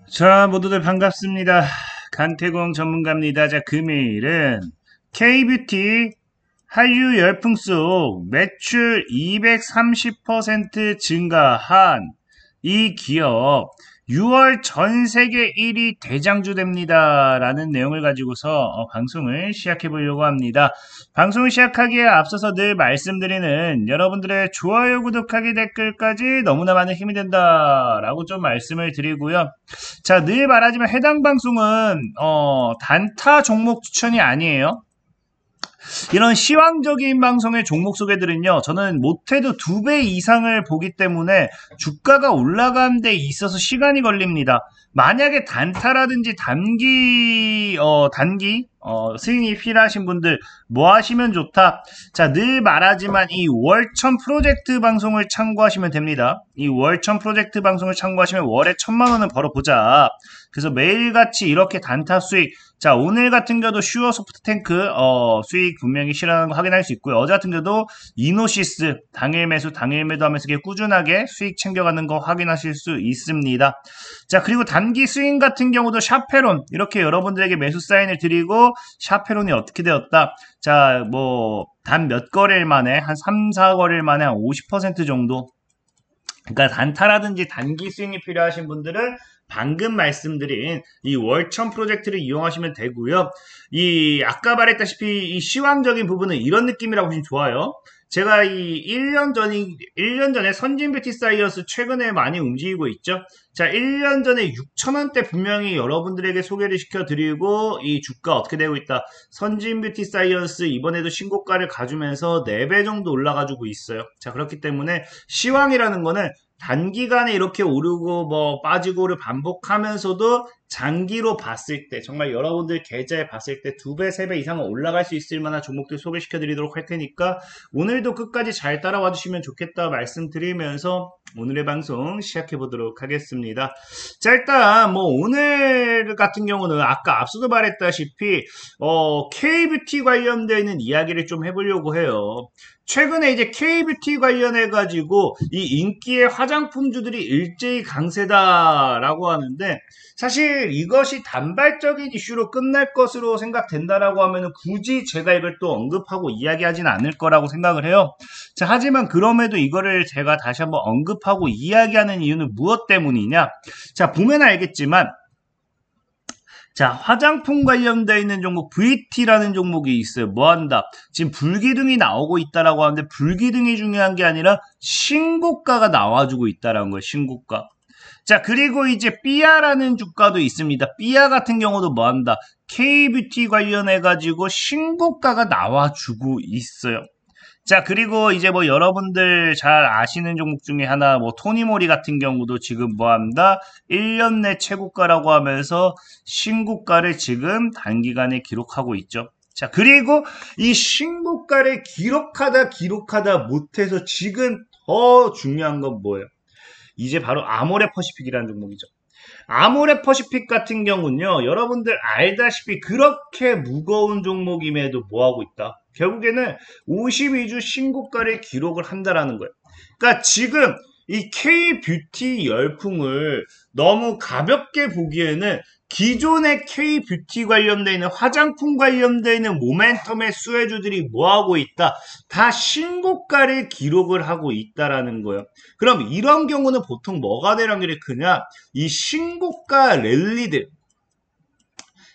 자, 모두들 반갑습니다. 강태공 전문가입니다. 자, 금요일은 K뷰티 한류 열풍 속 매출 230% 증가한 이 기업 6월 전 세계 1위 대장주 됩니다. 라는 내용을 가지고서 방송을 시작해 보려고 합니다. 방송을 시작하기에 앞서서 늘 말씀드리는 여러분들의 좋아요, 구독하기, 댓글까지 너무나 많은 힘이 된다. 라고 좀 말씀을 드리고요. 자, 늘 말하지만 해당 방송은 단타 종목 추천이 아니에요. 이런 시황적인 방송의 종목 소개들은요, 저는 못해도 2배 이상을 보기 때문에 주가가 올라가는 데 있어서 시간이 걸립니다. 만약에 단타라든지 단기 스윙이 필요하신 분들 뭐 하시면 좋다? 자, 늘 말하지만 이 월천 프로젝트 방송을 참고하시면 됩니다. 이 월천 프로젝트 방송을 참고하시면 월에 1,000만 원은 벌어보자. 그래서 매일같이 이렇게 단타 수익, 자, 오늘 같은 경우도 슈어 소프트 탱크 수익 분명히 실현하는 거 확인할 수 있고요. 어제 같은 경우도 이노시스 당일 매수 당일 매도하면서 꾸준하게 수익 챙겨가는 거 확인하실 수 있습니다. 자, 그리고 단기 스윙 같은 경우도 샤페론 이렇게 여러분들에게 매수 사인을 드리고 샤페론이 어떻게 되었다. 자, 뭐 단 몇 거래일 만에 한 3, 4거래일 만에 한 50% 정도, 그러니까 단타라든지 단기 스윙이 필요하신 분들은 방금 말씀드린 이 월천 프로젝트를 이용하시면 되고요. 이 아까 말했다시피 이 시황적인 부분은 이런 느낌이라고 보시면 좋아요. 제가 이 1년 전에 선진 뷰티 사이언스 최근에 많이 움직이고 있죠. 자, 1년 전에 6,000원대 분명히 여러분들에게 소개를 시켜드리고 이 주가 어떻게 되고 있다. 선진 뷰티 사이언스 이번에도 신고가를 가주면서 4배 정도 올라가지고 있어요. 자, 그렇기 때문에 시황이라는 거는 단기간에 이렇게 오르고 뭐 빠지고를 반복하면서도 장기로 봤을 때 정말 여러분들 계좌에 봤을 때 2배, 3배 이상은 올라갈 수 있을 만한 종목들 소개시켜 드리도록 할 테니까 오늘도 끝까지 잘 따라와 주시면 좋겠다 말씀드리면서 오늘의 방송 시작해 보도록 하겠습니다. 자, 일단 뭐 오늘 같은 경우는 아까 앞서도 말했다시피 K뷰티 관련되어 있는 이야기를 좀 해보려고 해요. 최근에 이제 K뷰티 관련해가지고 이 인기의 화장품주들이 일제히 강세다라고 하는데, 사실 이것이 단발적인 이슈로 끝날 것으로 생각된다라고 하면 굳이 제가 이걸 또 언급하고 이야기하진 않을 거라고 생각을 해요. 자, 하지만 그럼에도 이거를 제가 다시 한번 언급하고 이야기하는 이유는 무엇 때문이냐? 자, 보면 알겠지만, 자, 화장품 관련되어 있는 종목 VT라는 종목이 있어요. 뭐 한다? 지금 불기둥이 나오고 있다라고 하는데 불기둥이 중요한 게 아니라 신고가가 나와주고 있다라는 거예요. 신고가. 자, 그리고 이제 삐아라는 주가도 있습니다. 삐아 같은 경우도 뭐 한다? K뷰티 관련해가지고 신고가가 나와주고 있어요. 자, 그리고 이제 뭐 여러분들 잘 아시는 종목 중에 하나, 뭐 토니모리 같은 경우도 지금 뭐 한다? 1년 내 최고가라고 하면서 신고가를 지금 단기간에 기록하고 있죠. 자, 그리고 이 신고가를 기록하다 못해서 지금 더 중요한 건 뭐예요? 이제 바로 아모레 퍼시픽이라는 종목이죠. 아모레 퍼시픽 같은 경우는요, 여러분들 알다시피 그렇게 무거운 종목임에도 뭐하고 있다? 결국에는 52주 신고가를 기록을 한다라는 거예요. 그러니까 지금 이 K뷰티 열풍을 너무 가볍게 보기에는 기존의 K뷰티 관련되어 있는 화장품 관련되어 있는 모멘텀의 수혜주들이 뭐하고 있다? 다 신고가를 기록을 하고 있다라는 거예요. 그럼 이런 경우는 보통 뭐가 될 확률이 크냐? 이 신고가 랠리들,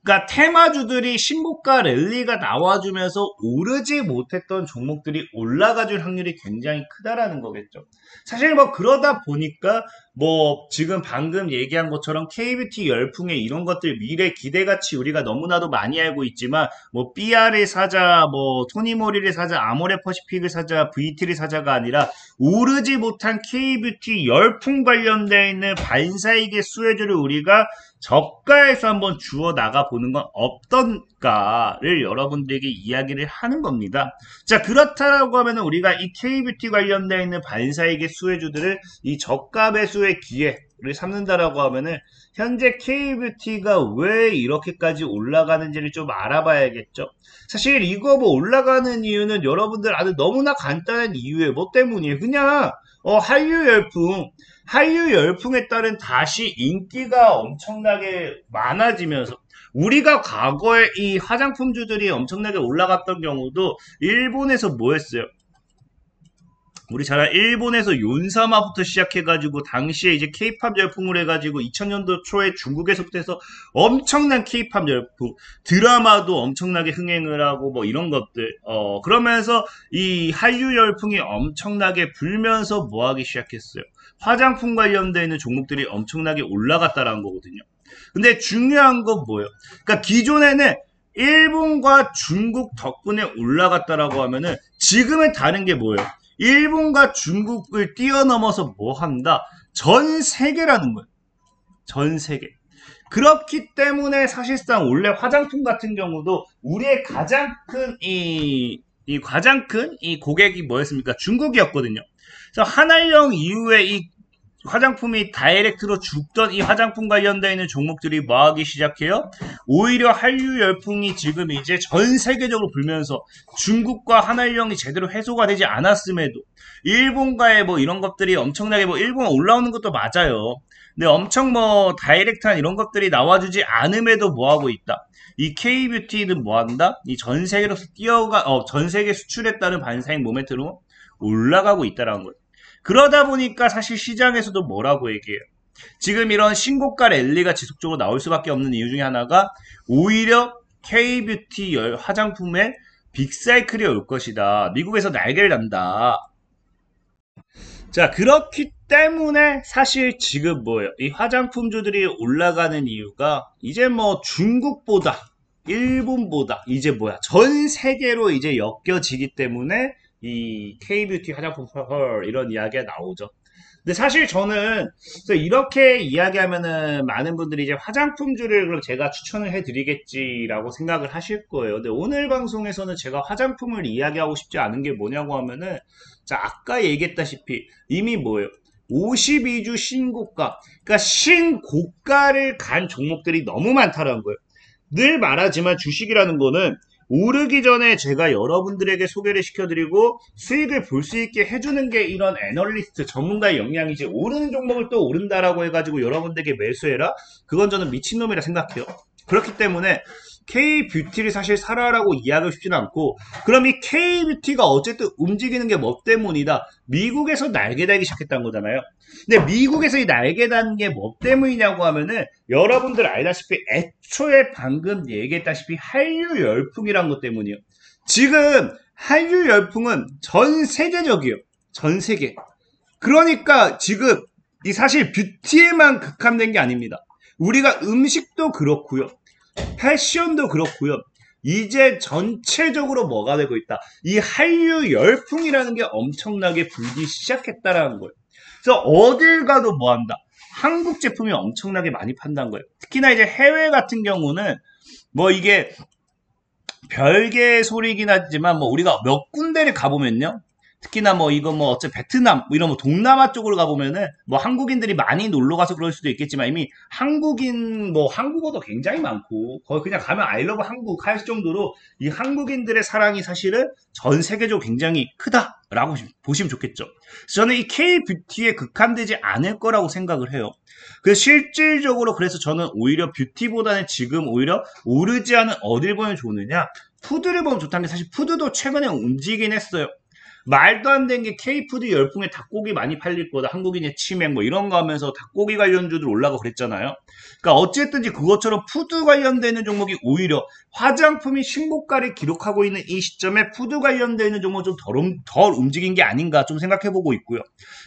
그러니까 테마주들이 신고가 랠리가 나와주면서 오르지 못했던 종목들이 올라가줄 확률이 굉장히 크다라는 거겠죠. 사실 뭐 그러다 보니까 뭐 지금 방금 얘기한 것처럼 K뷰티 열풍의 이런 것들 미래 기대가치 우리가 너무나도 많이 알고 있지만 뭐 삐아를 사자, 뭐 토니모리를 사자, 아모레 퍼시픽을 사자, VT를 사자가 아니라 오르지 못한 K뷰티 열풍 관련되어 있는 반사이익의 수혜주를 우리가 저가에서 한번 주워 나가 보는 건 어떤가를 여러분들에게 이야기를 하는 겁니다. 자, 그렇다고 하면 우리가 이 K뷰티 관련되어 있는 반사이익의 수혜주들을 이 저가 매수의 기회를 삼는다라고 하면은 현재 K뷰티가 왜 이렇게까지 올라가는지를 좀 알아봐야겠죠. 사실 이거 뭐 올라가는 이유는 여러분들 아주 너무나 간단한 이유예요. 뭐 때문이에요? 그냥 한류 열풍, 한류 열풍에 따른 다시 인기가 엄청나게 많아지면서 우리가 과거에 이 화장품주들이 엄청나게 올라갔던 경우도 일본에서 뭐 했어요? 우리 잘 알아 일본에서 윤사마부터 시작해가지고 당시에 이제 케이팝 열풍을 해가지고 2000년도 초에 중국에서부터 해서 엄청난 케이팝 열풍 드라마도 엄청나게 흥행을 하고 뭐 이런 것들 그러면서 이 한류 열풍이 엄청나게 불면서 뭐 하기 시작했어요. 화장품 관련되어 있는 종목들이 엄청나게 올라갔다라는 거거든요. 근데 중요한 건 뭐예요? 그러니까 기존에는 일본과 중국 덕분에 올라갔다라고 하면은 지금은 다른 게 뭐예요? 일본과 중국을 뛰어넘어서 뭐 한다? 전 세계라는 거예요. 전 세계. 그렇기 때문에 사실상 원래 화장품 같은 경우도 우리의 가장 큰 가장 큰 이 고객이 뭐였습니까? 중국이었거든요. 그래서 한알령 이후에 이 화장품이 다이렉트로 죽던 이 화장품 관련되어 있는 종목들이 뭐하기 시작해요? 오히려 한류 열풍이 지금 이제 전 세계적으로 불면서 중국과 한알령이 제대로 해소가 되지 않았음에도 일본과의 뭐 이런 것들이 엄청나게 뭐 일본 올라오는 것도 맞아요. 근데 엄청 뭐 다이렉트한 이런 것들이 나와주지 않음에도 뭐하고 있다. 이 K뷰티는 뭐한다? 이 전 세계로 전 세계 수출에 따른 반사행 모멘트로 올라가고 있다라는 거예요. 그러다 보니까 사실 시장에서도 뭐라고 얘기해요. 지금 이런 신고가 랠리가 지속적으로 나올 수밖에 없는 이유 중에 하나가 오히려 K뷰티 화장품의 빅사이클이 올 것이다. 미국에서 날개를 단다. 자, 그렇기 때문에 사실 지금 뭐예요? 이 화장품주들이 올라가는 이유가 이제 뭐 중국보다 일본보다 이제 뭐야? 전 세계로 이제 엮여지기 때문에 이 K뷰티 화장품 헐 이런 이야기가 나오죠. 근데 사실 저는 이렇게 이야기하면은 많은 분들이 이제 화장품주를 그럼 제가 추천을 해드리겠지라고 생각을 하실 거예요. 근데 오늘 방송에서는 제가 화장품을 이야기하고 싶지 않은 게 뭐냐고 하면은 자 아까 얘기했다시피 이미 뭐예요? 52주 신고가 그러니까 신고가를 간 종목들이 너무 많다는 거예요. 늘 말하지만 주식이라는 거는 오르기 전에 제가 여러분들에게 소개를 시켜드리고 수익을 볼 수 있게 해주는 게 이런 애널리스트 전문가의 역량이지 오르는 종목을 또 오른다라고 해가지고 여러분들에게 매수해라? 그건 저는 미친놈이라 생각해요. 그렇기 때문에 K뷰티를 사실 사라라고 이야기하고 싶지는 않고 그럼 이 K뷰티가 어쨌든 움직이는 게 뭐 때문이다? 미국에서 날개 달기 시작했다는 거잖아요. 근데 미국에서 이 날개 다는 게 뭐 때문이냐고 하면은 여러분들 알다시피 애초에 방금 얘기했다시피 한류 열풍이란 것 때문이에요. 지금 한류 열풍은 전 세계적이에요. 전 세계. 그러니까 지금 이 사실 뷰티에만 국한된 게 아닙니다. 우리가 음식도 그렇고요. 패션도 그렇고요. 이제 전체적으로 뭐가 되고 있다. 이 한류 열풍이라는 게 엄청나게 불기 시작했다라는 거예요. 그래서 어딜 가도 뭐 한다. 한국 제품이 엄청나게 많이 판다는 거예요. 특히나 이제 해외 같은 경우는 뭐 이게 별개의 소리긴 하지만 뭐 우리가 몇 군데를 가보면요. 특히나 뭐 이거 뭐 어째 베트남 뭐 이런 뭐 동남아 쪽으로 가보면은 뭐 한국인들이 많이 놀러 가서 그럴 수도 있겠지만 이미 한국인 뭐 한국어도 굉장히 많고 거의 그냥 가면 I love 한국 할 정도로 이 한국인들의 사랑이 사실은 전 세계적으로 굉장히 크다라고 보시면 좋겠죠. 그래서 저는 이 K뷰티에 국한되지 않을 거라고 생각을 해요. 그래서 실질적으로 그래서 저는 오히려 뷰티보다는 지금 오히려 오르지 않은 어딜 보면 좋느냐 푸드를 보면 좋다는 게 사실 푸드도 최근에 움직이긴 했어요. 말도 안 되는 게 K푸드 열풍에 닭고기 많이 팔릴 거다. 한국인의 치맥 뭐 이런 거 하면서 닭고기 관련주들 올라가고 그랬잖아요. 그러니까 어쨌든지 그것처럼 푸드 관련되는 종목이 오히려 화장품이 신고가를 기록하고 있는 이 시점에 푸드 관련되는 종목은 좀 덜 움직인 게 아닌가 좀 생각해보고 있고요.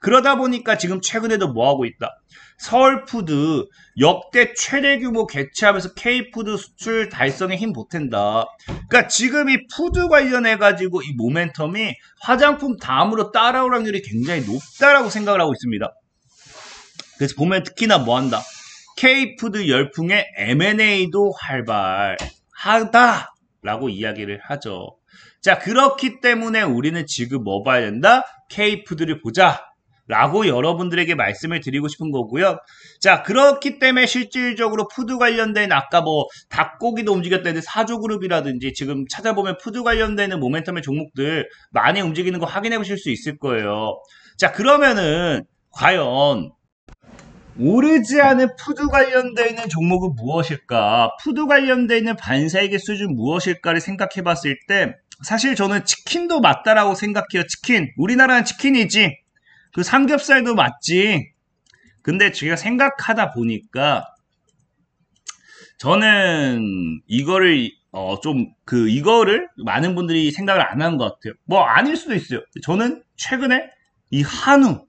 그러다 보니까 지금 최근에도 뭐 하고 있다. 서울푸드 역대 최대 규모 개최하면서 K푸드 수출 달성에 힘 보탠다. 그러니까 지금 이 푸드 관련해가지고 이 모멘텀이 화장품 다음으로 따라올 확률이 굉장히 높다라고 생각을 하고 있습니다. 그래서 보면 특히나 뭐 한다. K푸드 열풍의 M&A도 활발하다라고 이야기를 하죠. 자, 그렇기 때문에 우리는 지금 뭐 봐야 된다? K푸드를 보자. 라고 여러분들에게 말씀을 드리고 싶은 거고요. 자, 그렇기 때문에 실질적으로 푸드 관련된 아까 뭐 닭고기도 움직였다는데 사조그룹이라든지 지금 찾아보면 푸드 관련되는 모멘텀의 종목들 많이 움직이는 거 확인해 보실 수 있을 거예요. 자, 그러면은 과연 오르지 않은 푸드 관련되어 있는 종목은 무엇일까? 푸드 관련되어 있는 반사이익의 수준 무엇일까를 생각해 봤을 때 사실 저는 치킨도 맞다라고 생각해요. 치킨. 우리나라는 치킨이지. 그 삼겹살도 맞지. 근데 제가 생각하다 보니까 저는 이거를 이거를 많은 분들이 생각을 안 하는 것 같아요. 뭐 아닐 수도 있어요. 저는 최근에 이 한우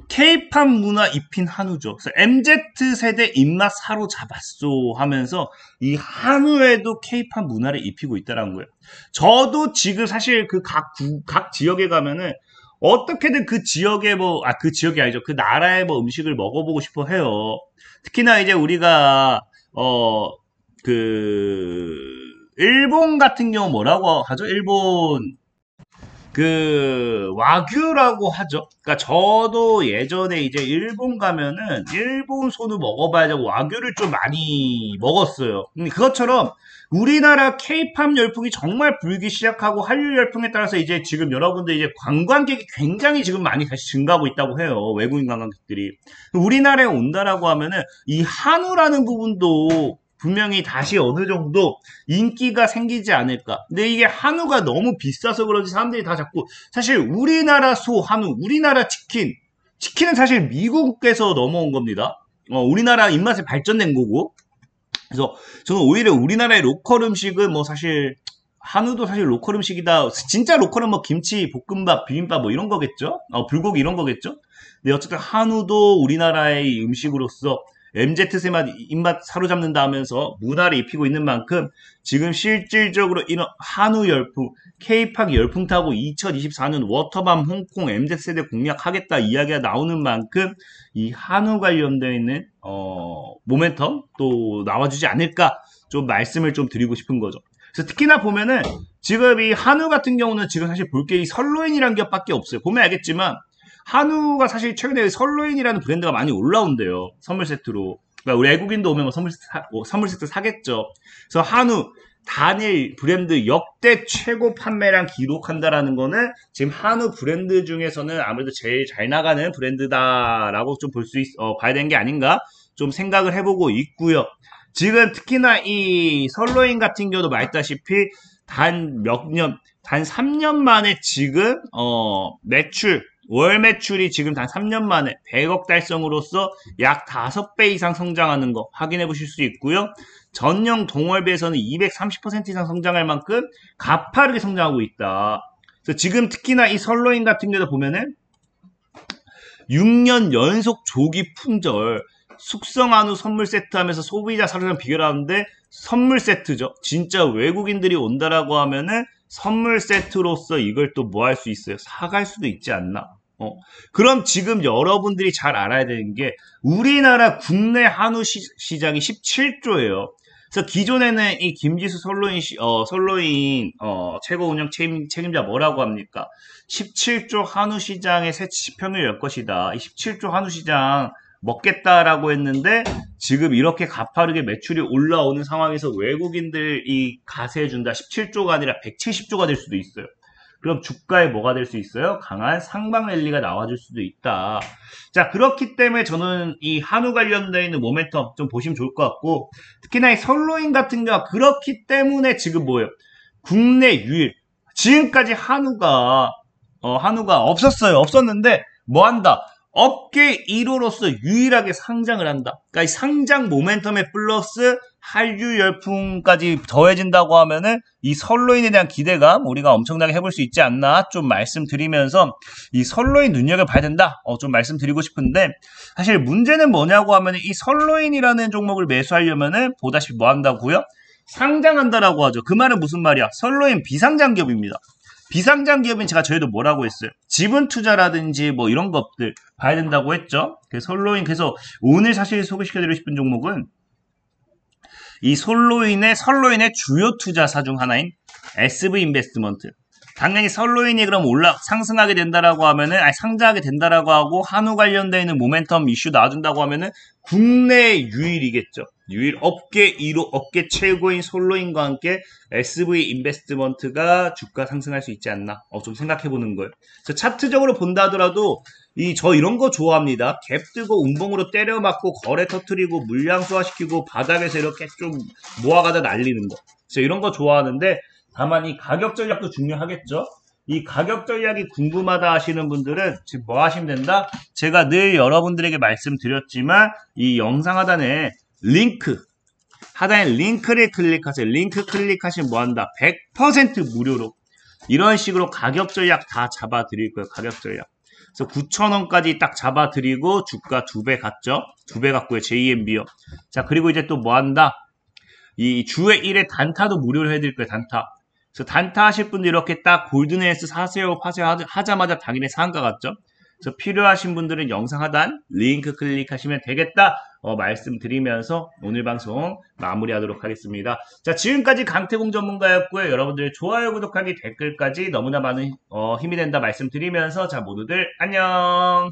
K-팝 문화 입힌 한우죠. 그래서 MZ 세대 입맛 사로잡았소 하면서 이 한우에도 K-팝 문화를 입히고 있다는 거예요. 저도 지금 사실 그 각 지역에 가면은 어떻게든 그 지역의 그 지역이 아니죠. 그 나라의 음식을 먹어보고 싶어 해요. 특히나 이제 우리가, 그, 일본 같은 경우 뭐라고 하죠? 일본, 와규라고 하죠. 그러니까 저도 예전에 이제 일본 가면은 일본 소도 먹어봐야지 와규를 좀 많이 먹었어요. 근데 그것처럼 우리나라 케이팝 열풍이 정말 불기 시작하고 한류 열풍에 따라서 이제 지금 여러분들 이제 관광객이 굉장히 지금 많이 다시 증가하고 있다고 해요. 외국인 관광객들이. 우리나라에 온다라고 하면은 이 한우라는 부분도 분명히 다시 어느 정도 인기가 생기지 않을까. 근데 이게 한우가 너무 비싸서 그런지 사람들이 다 자꾸 사실 우리나라 소, 한우, 우리나라 치킨. 치킨은 사실 미국에서 넘어온 겁니다. 우리나라 입맛에 발전된 거고. 그래서 저는 오히려 우리나라의 로컬 음식은 사실 한우도 사실 로컬 음식이다. 진짜 로컬은 김치, 볶음밥, 비빔밥 이런 거겠죠? 불고기 이런 거겠죠? 근데 어쨌든 한우도 우리나라의 음식으로서 MZ세만 입맛 사로잡는다 하면서 문화를 입히고 있는 만큼 지금 실질적으로 이런 한우 열풍, K-팝 열풍 타고 2024년 워터밤 홍콩 MZ세대 공략하겠다 이야기가 나오는 만큼 이 한우 관련되어 있는 모멘텀 또 나와주지 않을까 좀 말씀을 좀 드리고 싶은 거죠. 그래서 특히나 보면은 지금 이 한우 같은 경우는 지금 사실 볼 게 이 설로인이라는 게 없어요. 보면 알겠지만 한우가 사실 최근에 설로인이라는 브랜드가 많이 올라온대요. 선물 세트로. 그러니까 우리 외국인도 오면 선물 세트 사겠죠. 그래서 한우 단일 브랜드 역대 최고 판매량 기록한다라는 거는 지금 한우 브랜드 중에서는 아무래도 제일 잘 나가는 브랜드다라고 좀 봐야 되는 게 아닌가 좀 생각을 해보고 있고요. 지금 특히나 이 설로인 같은 경우도 말했다시피 단 3년 만에 지금 월 매출이 지금 단 3년 만에 100억 달성으로서 약 5배 이상 성장하는 거 확인해 보실 수 있고요. 전년 동월배에서는 230% 이상 성장할 만큼 가파르게 성장하고 있다. 그래서 지금 특히나 이 설로인 같은 경우도 보면은 6년 연속 조기 품절 숙성 한우 선물 세트 하면서 소비자 사료랑 비교를 하는데 선물 세트죠. 진짜 외국인들이 온다라고 하면은 선물 세트로서 이걸 또 뭐 할 수 있어요? 사갈 수도 있지 않나? 그럼 지금 여러분들이 잘 알아야 되는 게 우리나라 국내 한우 시장이 17조예요. 그래서 기존에는 이 김지수 설로인 최고 운영 책임자 뭐라고 합니까? 17조 한우 시장의 새 지평을 열 것이다. 이 17조 한우 시장 먹겠다라고 했는데 지금 이렇게 가파르게 매출이 올라오는 상황에서 외국인들이 가세해준다. 17조가 아니라 170조가 될 수도 있어요. 그럼 주가에 뭐가 될 수 있어요? 강한 상방 랠리가 나와줄 수도 있다. 자, 그렇기 때문에 저는 이 한우 관련되어 있는 모멘텀 좀 보시면 좋을 것 같고 특히나 이 설로인 같은 경우가 그렇기 때문에 지금 뭐예요? 국내 유일 지금까지 한우가 없었는데 뭐 한다? 업계 1호로서 유일하게 상장을 한다. 그러니까 이 상장 모멘텀에 플러스 한류 열풍까지 더해진다고 하면은 이 설로인에 대한 기대감 우리가 엄청나게 해볼 수 있지 않나 좀 말씀드리면서 이 설로인 눈여겨봐야 된다. 좀 말씀드리고 싶은데 사실 문제는 뭐냐고 하면은 이 설로인이라는 종목을 매수하려면은 보다시피 뭐 한다고요? 상장한다라고 하죠. 그 말은 무슨 말이야? 설로인 비상장 기업입니다. 비상장 기업인 저희도 뭐라고 했어요? 지분 투자라든지 이런 것들 봐야 된다고 했죠. 설로인 그래서 오늘 사실 소개시켜드리고 싶은 종목은 이 설로인의 주요 투자사 중 하나인 SV 인베스트먼트. 당연히 설로인이 그럼 상승하게 된다라고 하면은 상장하게 된다라고 하고 한우 관련되어 있는 모멘텀 이슈 나와준다고 하면은 국내 유일이겠죠. 유일 업계 1호 업계 최고인 설로인과 함께 SV 인베스트먼트가 주가 상승할 수 있지 않나 좀 생각해 보는 거예요. 그래서 차트적으로 본다 하더라도 저 이런 거 좋아합니다. 갭 뜨고 운봉으로 때려 맞고 거래 터트리고 물량 소화시키고 바닥에서 이렇게 좀 모아가다 날리는 거. 그래서 이런 거 좋아하는데 다만 이 가격 전략도 중요하겠죠. 이 가격 전략이 궁금하다 하시는 분들은 지금 뭐 하시면 된다? 제가 늘 여러분들에게 말씀드렸지만 이 영상 하단에 하단에 링크를 클릭하세요. 링크 클릭하시면 뭐한다? 100% 무료로 이런 식으로 가격 전략 다 잡아 드릴 거예요. 가격 전략. 그래서 9,000원까지 딱 잡아 드리고 주가 2배 갔죠? 2배 갔고요. JMB요. 자, 그리고 이제 또 뭐 한다? 이 주에 1회 단타도 무료로 해드릴 거예요. 단타. 그래서 단타 하실 분들 이렇게 딱 골든에스 사세요, 파세요 하자마자 당일에 상가 갔죠? 그래서 필요하신 분들은 영상 하단 링크 클릭하시면 되겠다. 말씀드리면서 오늘 방송 마무리하도록 하겠습니다. 자, 지금까지 강태공 전문가였고요. 여러분들 좋아요, 구독하기, 댓글까지 너무나 많은 힘이 된다 말씀드리면서 자, 모두들 안녕.